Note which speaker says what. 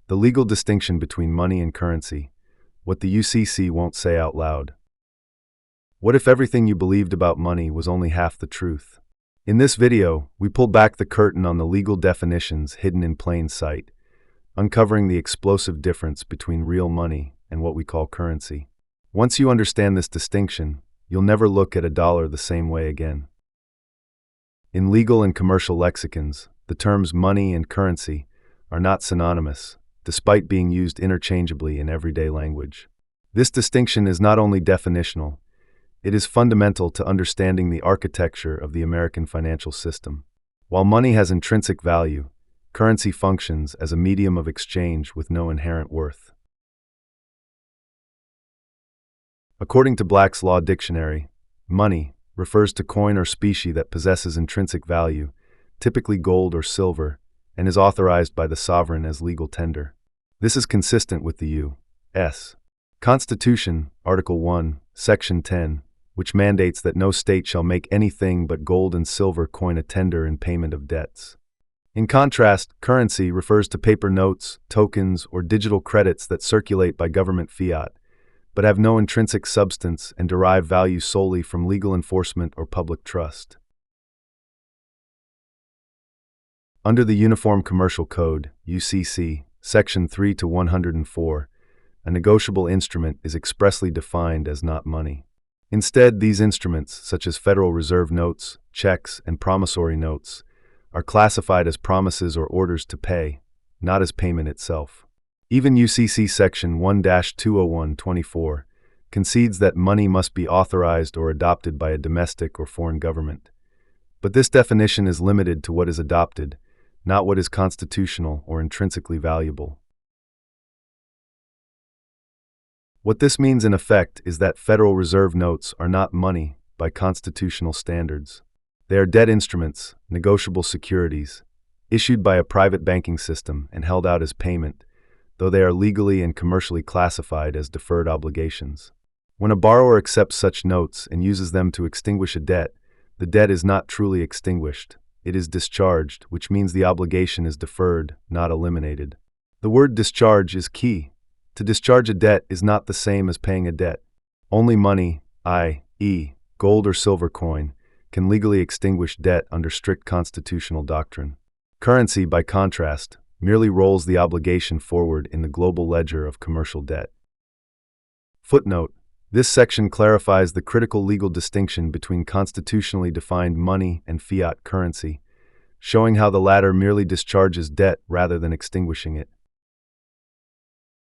Speaker 1: The legal distinction between money and currency, what the UCC won't say out loud. What if everything you believed about money was only half the truth? In this video, we pull back the curtain on the legal definitions hidden in plain sight, uncovering the explosive difference between real money and what we call currency. Once you understand this distinction, you'll never look at a dollar the same way again. In legal and commercial lexicons, the terms money and currency are not synonymous, despite being used interchangeably in everyday language. This distinction is not only definitional, it is fundamental to understanding the architecture of the American financial system. While money has intrinsic value, currency functions as a medium of exchange with no inherent worth. According to Black's Law Dictionary, money refers to coin or specie that possesses intrinsic value, typically gold or silver, and is authorized by the sovereign as legal tender. This is consistent with the U.S. Constitution, Article 1, Section 10, which mandates that no state shall make anything but gold and silver coin a tender in payment of debts. In contrast, currency refers to paper notes, tokens, or digital credits that circulate by government fiat, but have no intrinsic substance and derive value solely from legal enforcement or public trust. Under the Uniform Commercial Code, UCC, Section 3 to 104, a negotiable instrument is expressly defined as not money. Instead, these instruments, such as Federal Reserve notes, checks, and promissory notes, are classified as promises or orders to pay, not as payment itself. Even UCC Section 1-201-24 concedes that money must be authorized or adopted by a domestic or foreign government. But this definition is limited to what is adopted, not what is constitutional or intrinsically valuable. What this means in effect is that Federal Reserve notes are not money by constitutional standards. They are debt instruments, negotiable securities, issued by a private banking system and held out as payment, though they are legally and commercially classified as deferred obligations. When a borrower accepts such notes and uses them to extinguish a debt, the debt is not truly extinguished. It is discharged, which means the obligation is deferred, not eliminated. The word discharge is key. To discharge a debt is not the same as paying a debt. Only money, i.e., gold or silver coin, can legally extinguish debt under strict constitutional doctrine. Currency, by contrast, merely rolls the obligation forward in the global ledger of commercial debt. Footnote: this section clarifies the critical legal distinction between constitutionally defined money and fiat currency, showing how the latter merely discharges debt rather than extinguishing it.